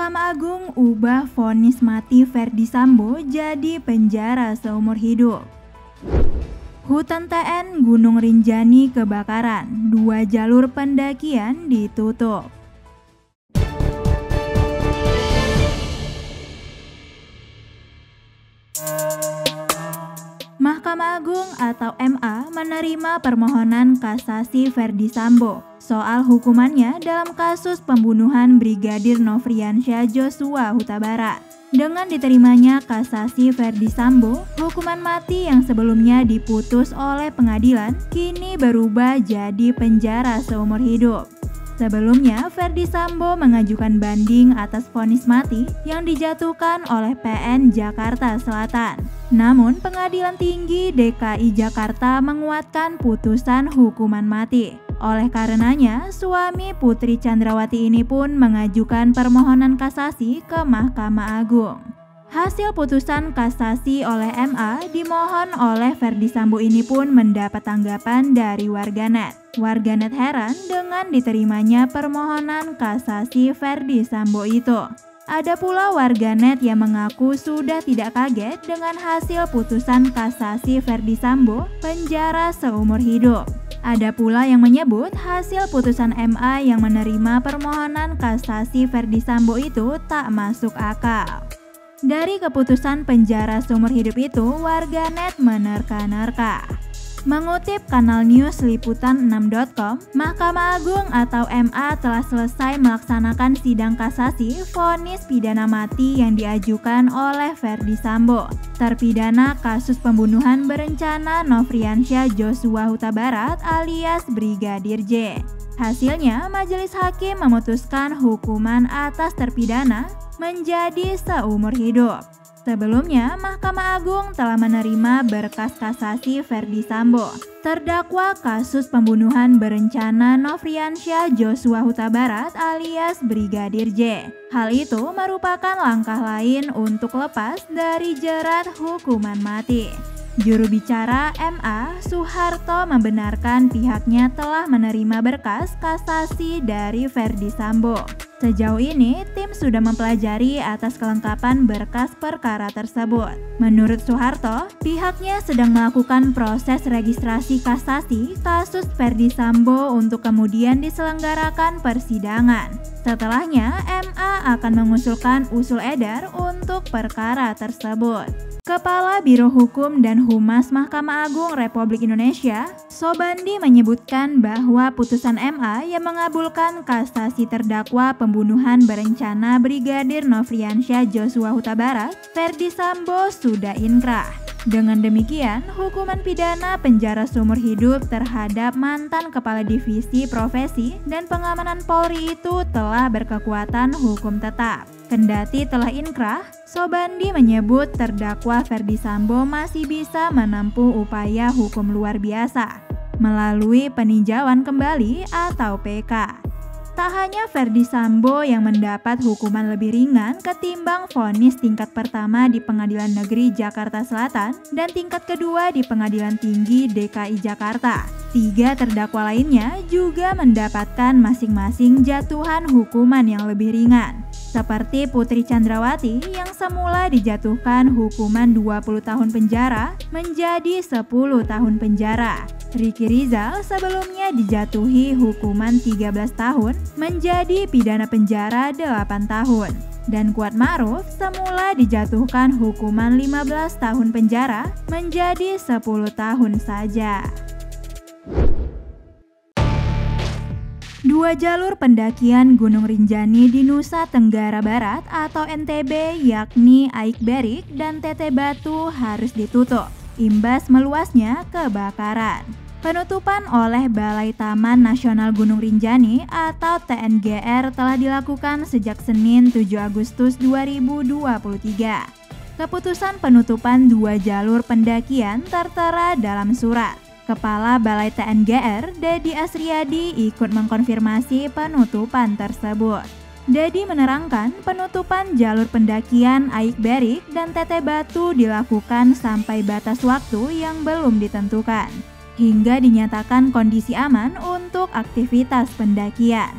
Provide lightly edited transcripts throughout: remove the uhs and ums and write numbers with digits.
Mahkamah Agung ubah vonis mati Ferdy Sambo jadi penjara seumur hidup. Hutan TN Gunung Rinjani kebakaran, 2 jalur pendakian ditutup. Mahkamah Agung atau MA menerima permohonan kasasi Ferdy Sambo soal hukumannya dalam kasus pembunuhan Brigadir Nofriansyah Joshua Huta Barat. Dengan diterimanya kasasi Ferdy Sambo, hukuman mati yang sebelumnya diputus oleh pengadilan kini berubah jadi penjara seumur hidup. Sebelumnya, Ferdy Sambo mengajukan banding atas vonis mati yang dijatuhkan oleh PN Jakarta Selatan. Namun, Pengadilan Tinggi DKI Jakarta menguatkan putusan hukuman mati. Oleh karenanya, suami Putri Chandrawati ini pun mengajukan permohonan kasasi ke Mahkamah Agung. Hasil putusan kasasi oleh MA dimohon oleh Ferdy Sambo ini pun mendapat tanggapan dari warganet. Warganet heran dengan diterimanya permohonan kasasi Ferdy Sambo itu. Ada pula warganet yang mengaku sudah tidak kaget dengan hasil putusan kasasi Ferdy Sambo penjara seumur hidup. Ada pula yang menyebut hasil putusan MA yang menerima permohonan kasasi Ferdy Sambo itu tak masuk akal. Dari keputusan penjara seumur hidup itu, warganet menerka-nerka. Mengutip kanal news liputan6.com, Mahkamah Agung atau MA telah selesai melaksanakan sidang kasasi vonis pidana mati yang diajukan oleh Ferdy Sambo, terpidana kasus pembunuhan berencana Nofriansyah Joshua Huta Barat alias Brigadir J. Hasilnya, majelis hakim memutuskan hukuman atas terpidana menjadi seumur hidup. Sebelumnya, Mahkamah Agung telah menerima berkas kasasi Ferdy Sambo, terdakwa kasus pembunuhan berencana Nofriansyah Joshua Huta Barat alias Brigadir J. Hal itu merupakan langkah lain untuk lepas dari jerat hukuman mati. Juru bicara MA, Suharto, membenarkan pihaknya telah menerima berkas kasasi dari Ferdy Sambo. Sejauh ini, tim sudah mempelajari atas kelengkapan berkas perkara tersebut. Menurut Suharto, pihaknya sedang melakukan proses registrasi kasasi kasus Ferdy Sambo untuk kemudian diselenggarakan persidangan. Setelahnya, MA akan mengusulkan usul edar untuk perkara tersebut. Kepala Biro Hukum dan Humas Mahkamah Agung Republik Indonesia, Sobandi, menyebutkan bahwa putusan MA yang mengabulkan kasasi terdakwa pembunuhan berencana Brigadir Nofriansyah Joshua Huta Barat, Ferdy Sambo, sudah inkrah. Dengan demikian, hukuman pidana penjara seumur hidup terhadap mantan Kepala Divisi Profesi dan Pengamanan Polri itu telah berkekuatan hukum tetap. Kendati telah inkrah, Sobandi menyebut terdakwa Ferdy Sambo masih bisa menempuh upaya hukum luar biasa melalui peninjauan kembali atau PK. Tak hanya Ferdy Sambo yang mendapat hukuman lebih ringan ketimbang vonis tingkat pertama di Pengadilan Negeri Jakarta Selatan dan tingkat kedua di Pengadilan Tinggi DKI Jakarta. 3 terdakwa lainnya juga mendapatkan masing-masing jatuhan hukuman yang lebih ringan. Seperti Putri Chandrawati yang semula dijatuhkan hukuman 20 tahun penjara menjadi 10 tahun penjara. Ricky Rizal sebelumnya dijatuhi hukuman 13 tahun menjadi pidana penjara 8 tahun. Dan Kuat Ma'ruf semula dijatuhkan hukuman 15 tahun penjara menjadi 10 tahun saja. 2 jalur pendakian Gunung Rinjani di Nusa Tenggara Barat atau NTB yakni Aik Berik dan Teteh Batu harus ditutup, imbas meluasnya kebakaran. Penutupan oleh Balai Taman Nasional Gunung Rinjani atau TNGR telah dilakukan sejak Senin 7 Agustus 2023. Keputusan penutupan 2 jalur pendakian tertera dalam surat. Kepala Balai TNGR, Dedi Asriyadi, ikut mengkonfirmasi penutupan tersebut. Dedi menerangkan penutupan jalur pendakian Aik Berik dan Teteh Batu dilakukan sampai batas waktu yang belum ditentukan, hingga dinyatakan kondisi aman untuk aktivitas pendakian.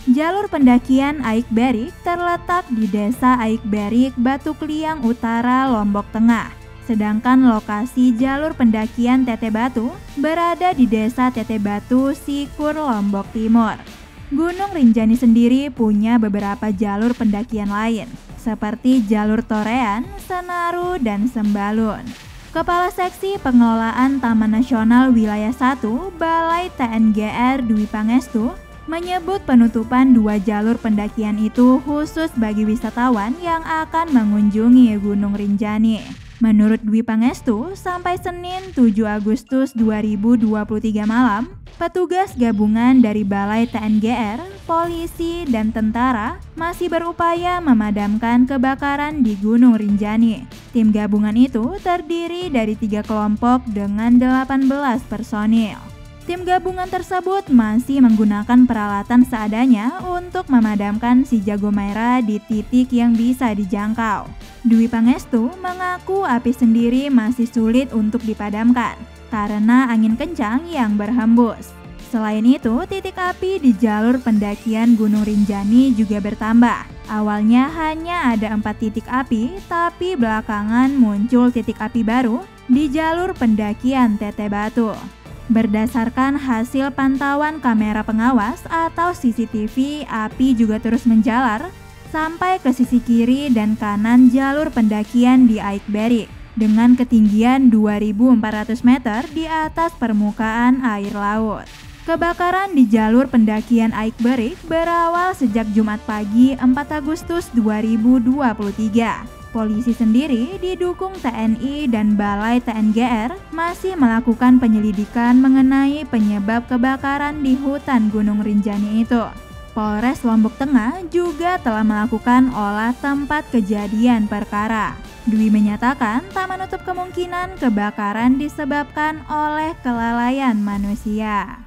Jalur pendakian Aik Berik terletak di Desa Aik Berik, Batu Kliang Utara, Lombok Tengah. Sedangkan lokasi jalur pendakian Teteh Batu berada di Desa Teteh Batu, Sikur, Lombok Timur. Gunung Rinjani sendiri punya beberapa jalur pendakian lain, seperti jalur Torean, Senaru, dan Sembalun. Kepala Seksi Pengelolaan Taman Nasional Wilayah 1 Balai TNGR Dwi Pangestu menyebut penutupan 2 jalur pendakian itu khusus bagi wisatawan yang akan mengunjungi Gunung Rinjani. Menurut Dwi Pangestu, sampai Senin 7 Agustus 2023 malam, petugas gabungan dari Balai TNGR, polisi, dan tentara masih berupaya memadamkan kebakaran di Gunung Rinjani. Tim gabungan itu terdiri dari 3 kelompok dengan 18 personil. Tim gabungan tersebut masih menggunakan peralatan seadanya untuk memadamkan si jago merah di titik yang bisa dijangkau. Dwi Pangestu mengaku api sendiri masih sulit untuk dipadamkan karena angin kencang yang berhembus. Selain itu, titik api di jalur pendakian Gunung Rinjani juga bertambah. Awalnya hanya ada 4 titik api, tapi belakangan muncul titik api baru di jalur pendakian Teteh Batu. Berdasarkan hasil pantauan kamera pengawas atau CCTV, api juga terus menjalar sampai ke sisi kiri dan kanan jalur pendakian di Aik Berik dengan ketinggian 2.400 meter di atas permukaan air laut. Kebakaran di jalur pendakian Aik Berik berawal sejak Jumat pagi 4 Agustus 2023. Polisi sendiri didukung TNI dan Balai TNGR masih melakukan penyelidikan mengenai penyebab kebakaran di hutan Gunung Rinjani itu. Polres Lombok Tengah juga telah melakukan olah tempat kejadian perkara. Dwi menyatakan tak menutup kemungkinan kebakaran disebabkan oleh kelalaian manusia.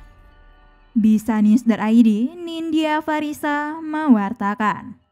Bisa News.id, Nindya Farisa mewartakan.